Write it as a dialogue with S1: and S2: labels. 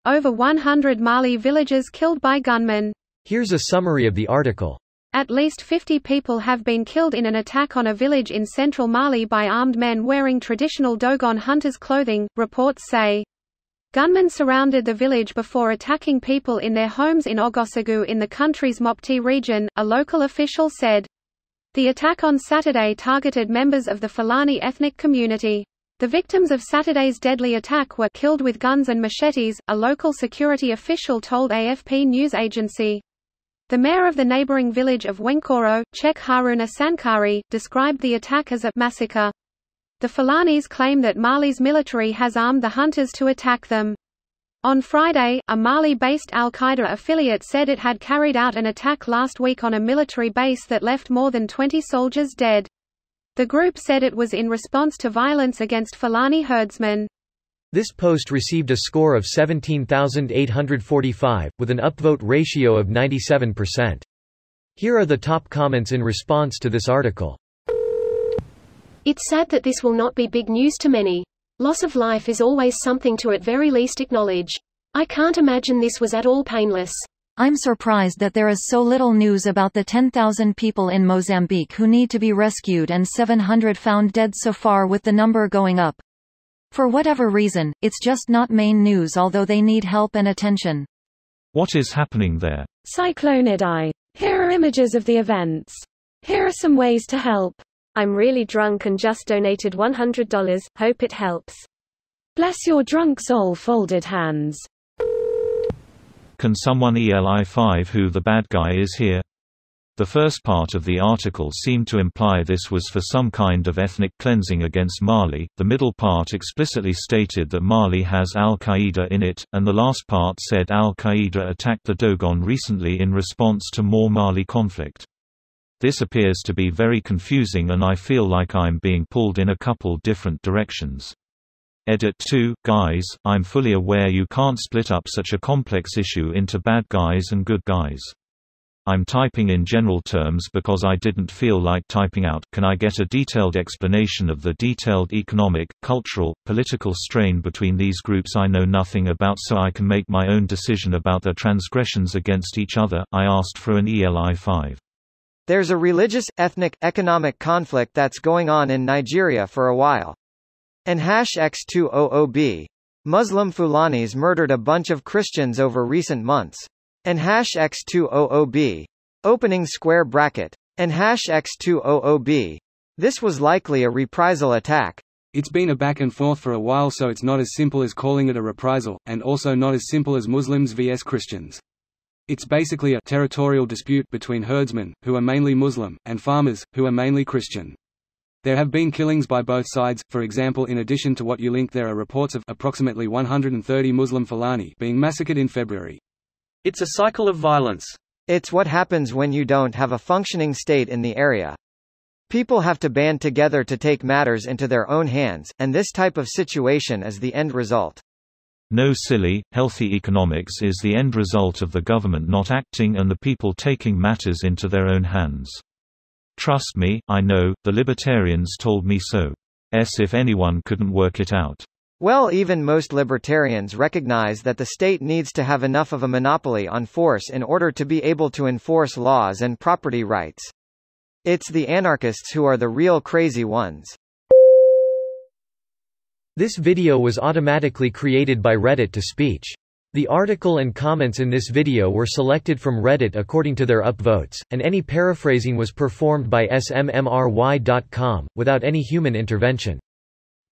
S1: over 100 Mali villagers killed by gunmen.
S2: Here's a summary of the article.
S1: At least 50 people have been killed in an attack on a village in central Mali by armed men wearing traditional Dogon hunters' clothing, reports say. Gunmen surrounded the village before attacking people in their homes in Ogosogou in the country's Mopti region, a local official said. The attack on Saturday targeted members of the Fulani ethnic community. The victims of Saturday's deadly attack were killed with guns and machetes, a local security official told AFP news agency. The mayor of the neighboring village of Wenkoro, Cheikh Haruna Sankari, described the attack as a massacre. The Fulanis claim that Mali's military has armed the hunters to attack them. On Friday, a Mali-based al-Qaeda affiliate said it had carried out an attack last week on a military base that left more than 20 soldiers dead. The group said it was in response to violence against Fulani herdsmen.
S2: This post received a score of 17,845, with an upvote ratio of 97%. Here are the top comments in response to this article.
S3: It's sad that this will not be big news to many. Loss of life is always something to at very least acknowledge. I can't imagine this was at all painless.
S4: I'm surprised that there is so little news about the 10,000 people in Mozambique who need to be rescued and 700 found dead so far, with the number going up. For whatever reason, it's just not main news, although they need help and attention.
S5: What is happening there?
S6: Cyclone Idai. Here are images of the events. Here are some ways to help.
S3: I'm really drunk and just donated $100, hope it helps.
S6: Bless your drunk soul, folded hands.
S5: Can someone ELI5 who the bad guy is here? The first part of the article seemed to imply this was for some kind of ethnic cleansing against Mali, the middle part explicitly stated that Mali has al-Qaeda in it, and the last part said al-Qaeda attacked the Dogon recently in response to more Mali conflict. This appears to be very confusing, and I feel like I'm being pulled in a couple different directions. Edit 2, guys, I'm fully aware you can't split up such a complex issue into bad guys and good guys. I'm typing in general terms because I didn't feel like typing out, can I get a detailed explanation of the detailed economic, cultural, political strain between these groups I know nothing about so I can make my own decision about their transgressions against each other? I asked for an ELI5.
S7: There's a religious, ethnic, economic conflict that's going on in Nigeria for a while. And #X200B. Muslim Fulanis murdered a bunch of Christians over recent months. And #X200B. Opening square bracket. And #X200B. This was likely a reprisal attack.
S8: It's been a back and forth for a while, so it's not as simple as calling it a reprisal, and also not as simple as Muslims vs Christians. It's basically a territorial dispute between herdsmen, who are mainly Muslim, and farmers, who are mainly Christian. There have been killings by both sides. For example, in addition to what you link, there are reports of approximately 130 Muslim Fulani being massacred in February.
S9: It's a cycle of violence.
S7: It's what happens when you don't have a functioning state in the area. People have to band together to take matters into their own hands, and this type of situation is the end result.
S5: No, silly, healthy economics is the end result of the government not acting and the people taking matters into their own hands. Trust me, I know, the libertarians told me so. If anyone couldn't work it out.
S7: Well, even most libertarians recognize that the state needs to have enough of a monopoly on force in order to be able to enforce laws and property rights. It's the anarchists who are the real crazy ones.
S2: This video was automatically created by Reddit to speech. The article and comments in this video were selected from Reddit according to their upvotes, and any paraphrasing was performed by smmry.com, without any human intervention.